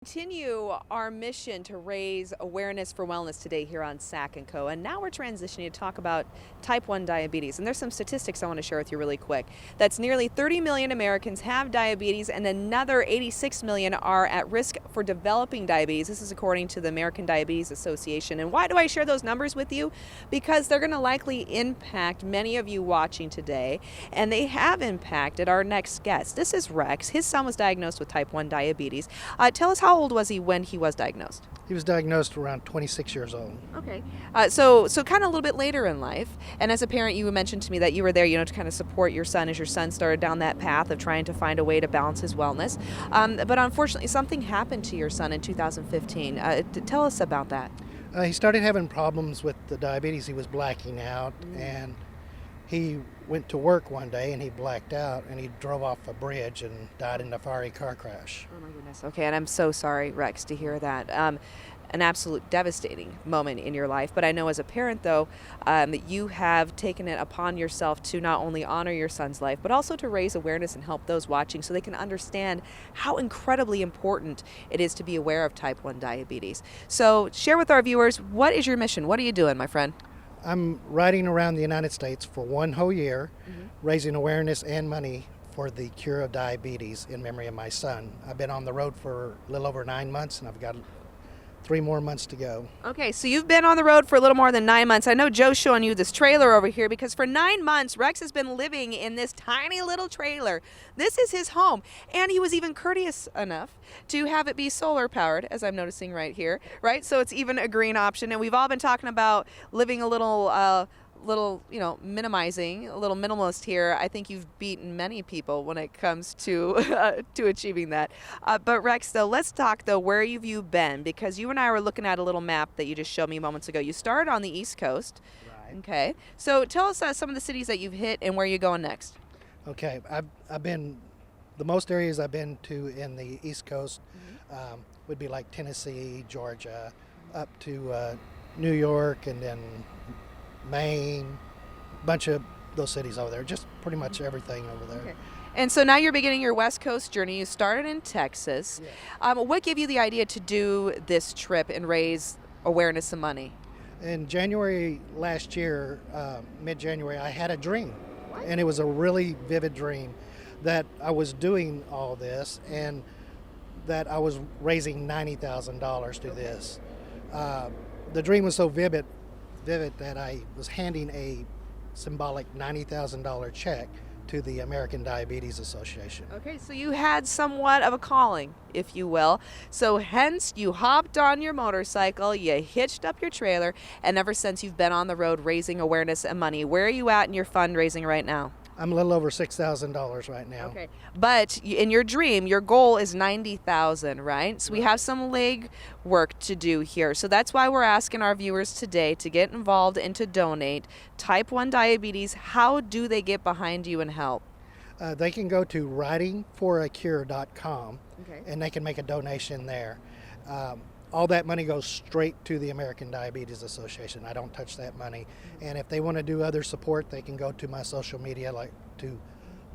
continue our mission to raise awareness for wellness today here on Sac & Co. And now we're transitioning to talk about type 1 diabetes. And there's some statistics I want to share with you really quick. That's nearly 30 million Americans have diabetes and another 86 million are at risk for developing diabetes. This is according to the American Diabetes Association. And why do I share those numbers with you? Because they're going to likely impact many of you watching today. And they have impacted our next guest. This is Rex. His son was diagnosed with type 1 diabetes. Tell us, how old was he when he was diagnosed? He was diagnosed around 26 years old. Okay. So kind of a little bit later in life. And as a parent, you mentioned to me that you were there, to kind of support your son as your son started down that path of trying to find a way to balance his wellness. But unfortunately, something happened to your son in 2015. Tell us about that. He started having problems with the diabetes. He was blacking out, and he went to work one day and he blacked out and he drove off a bridge and died in a fiery car crash. Oh my goodness. Okay, and I'm so sorry, Rex, to hear that. An absolute devastating moment in your life. But I know as a parent, though, you have taken it upon yourself to not only honor your son's life, but also to raise awareness and help those watching so they can understand how incredibly important it is to be aware of type 1 diabetes. So share with our viewers, what is your mission? What are you doing, my friend? I'm riding around the United States for one whole year, raising awareness and money for the cure of diabetes in memory of my son. I've been on the road for a little over 9 months, and I've got 3 more months to go. Okay, so you've been on the road for a little more than 9 months. I know Joe's showing you this trailer over here because for 9 months, Rex has been living in this tiny little trailer. This is his home, and he was even courteous enough to have it be solar powered, as I'm noticing right here, right? So it's even a green option, and we've all been talking about living a little minimizing, a little minimalist here. I think you've beaten many people when it comes to to achieving that. But Rex, though, let's talk, though, where have you been? Because you and I were looking at a little map that you just showed me moments ago. You started on the East Coast. Right. Okay. So tell us some of the cities that you've hit and where you're going next. Okay, I've been, the most areas I've been to in the East Coast would be like Tennessee, Georgia, up to New York, and then Maine, bunch of those cities over there, just pretty much everything over there. Okay. And so now you're beginning your West Coast journey. You started in Texas. Yeah. What gave you the idea to do this trip and raise awareness and money? In January last year, mid-January, I had a dream. What? And it was a really vivid dream that I was doing all this and that I was raising $90,000 to this. The dream was so vivid that I was handing a symbolic $90,000 check to the American Diabetes Association. Okay, so you had somewhat of a calling, if you will. So hence you hopped on your motorcycle, you hitched up your trailer, and ever since you've been on the road raising awareness and money. Where are you at in your fundraising right now? I'm a little over $6,000 right now. Okay, but in your dream, your goal is $90,000, right? So we have some leg work to do here. So that's why we're asking our viewers today to get involved and to donate. Type 1 diabetes, how do they get behind you and help? They can go to ridingforacure.com Okay. and they can make a donation there. All that money goes straight to the American Diabetes Association. I don't touch that money. And if they want to do other support, they can go to my social media, like to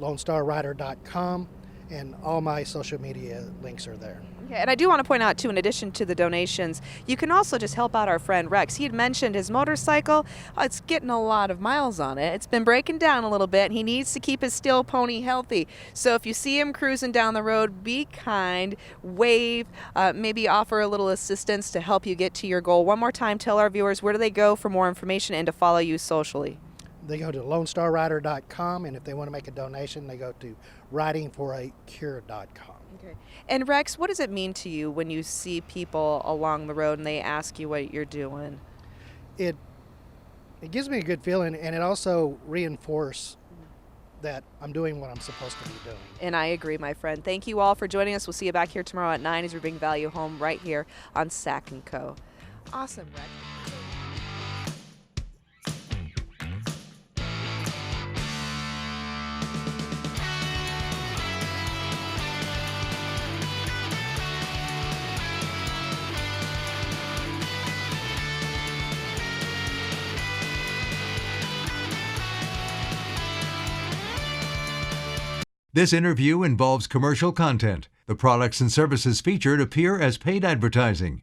LoneStarRider.com, and all my social media links are there. Okay, and I do want to point out, too, in addition to the donations, you can also just help out our friend Rex. He had mentioned his motorcycle. It's getting a lot of miles on it. It's been breaking down a little bit. He needs to keep his steel pony healthy. So if you see him cruising down the road, be kind, wave, maybe offer a little assistance to help you get to your goal. One more time, tell our viewers, where do they go for more information and to follow you socially? They go to LoneStarRider.com, and if they want to make a donation, they go to RidingForACure.com. Okay. And Rex, what does it mean to you when you see people along the road and they ask you what you're doing? It gives me a good feeling, and it also reinforces that I'm doing what I'm supposed to be doing. And I agree, my friend. Thank you all for joining us. We'll see you back here tomorrow at 9 as we bring value home right here on Sac & Co. Awesome, Rex. This interview involves commercial content. The products and services featured appear as paid advertising.